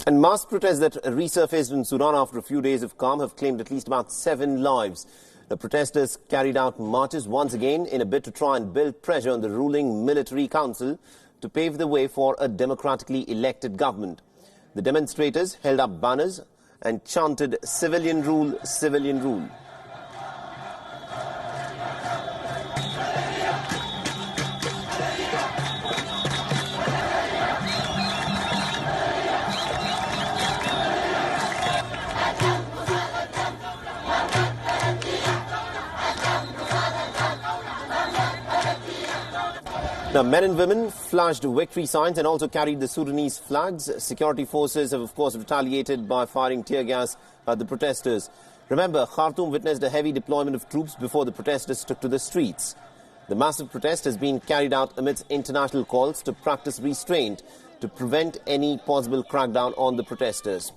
And mass protests that resurfaced in Sudan after a few days of calm have claimed at least about 7 lives. The protesters carried out marches once again in a bid to try and build pressure on the ruling military council to pave the way for a democratically elected government. The demonstrators held up banners and chanted "Civilian rule, civilian rule." Now, men and women flashed victory signs and also carried the Sudanese flags. Security forces have, of course, retaliated by firing tear gas at the protesters. Remember, Khartoum witnessed a heavy deployment of troops before the protesters took to the streets. The massive protest has been carried out amidst international calls to practice restraint to prevent any possible crackdown on the protesters.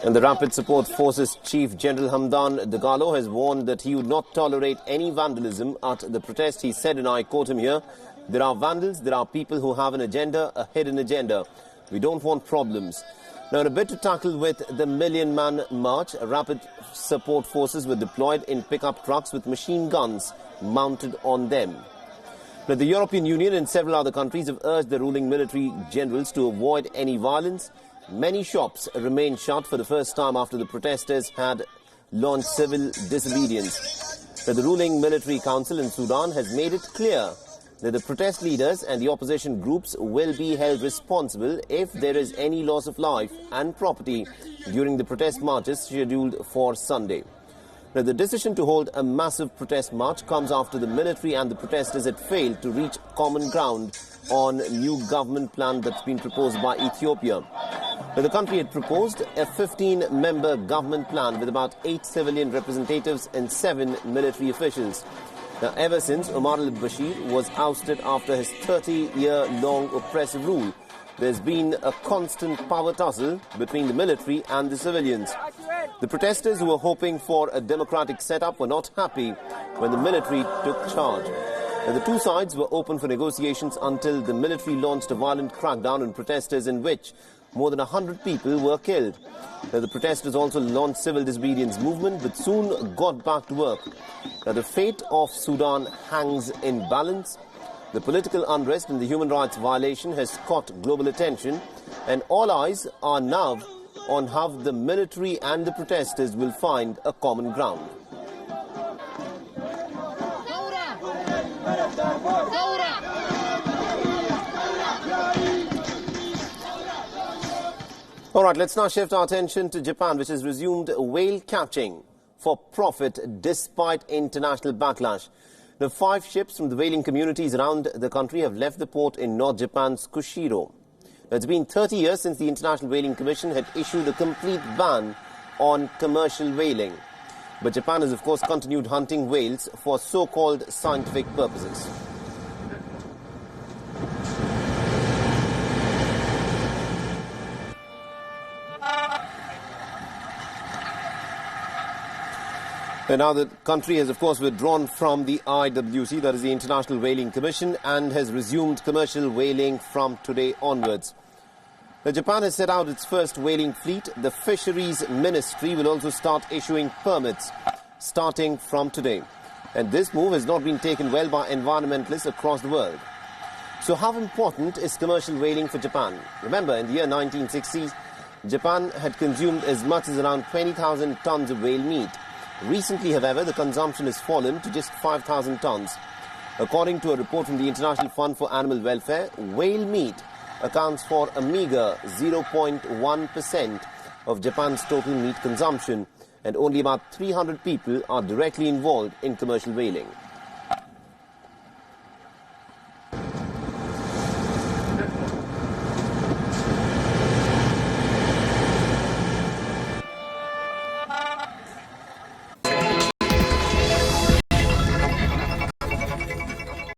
And the Rapid Support Forces Chief General Hamdan Dagalo has warned that he would not tolerate any vandalism at the protest. He said, and I quote him here, "There are vandals, there are people who have an agenda, a hidden agenda. We don't want problems." Now, in a bid to tackle with the million-man march, Rapid Support Forces were deployed in pickup trucks with machine guns mounted on them. Now, the European Union and several other countries have urged the ruling military generals to avoid any violence. Many shops remain shut for the first time after the protesters had launched civil disobedience. But the ruling military council in Sudan has made it clear that the protest leaders and the opposition groups will be held responsible if there is any loss of life and property during the protest marches scheduled for Sunday. Now, the decision to hold a massive protest march comes after the military and the protesters had failed to reach common ground on a new government plan that's been proposed by Ethiopia. Now, the country had proposed a 15-member government plan with about 8 civilian representatives and 7 military officials. Now, ever since Omar al-Bashir was ousted after his 30-year-long oppressive rule, there's been a constant power tussle between the military and the civilians. The protesters who were hoping for a democratic setup were not happy when the military took charge. Now, the two sides were open for negotiations until the military launched a violent crackdown on protesters in which more than 100 people were killed. Now, the protesters also launched civil disobedience movement but soon got back to work. Now, the fate of Sudan hangs in balance. The political unrest and the human rights violation has caught global attention, and all eyes are now on how the military and the protesters will find a common ground. All right, let's now shift our attention to Japan, which has resumed whale catching for profit despite international backlash. The 5 ships from the whaling communities around the country have left the port in North Japan's Kushiro. It's been 30 years since the International Whaling Commission had issued a complete ban on commercial whaling. But Japan has, of course, continued hunting whales for so-called scientific purposes. And now the country has, of course, withdrawn from the IWC, that is the International Whaling Commission, and has resumed commercial whaling from today onwards. Now, Japan has set out its first whaling fleet. The Fisheries Ministry will also start issuing permits starting from today. And this move has not been taken well by environmentalists across the world. So how important is commercial whaling for Japan? Remember, in the year 1960s, Japan had consumed as much as around 20,000 tons of whale meat. Recently, however, the consumption has fallen to just 5,000 tons. According to a report from the International Fund for Animal Welfare, whale meat accounts for a meager 0.1% of Japan's total meat consumption, and only about 300 people are directly involved in commercial whaling.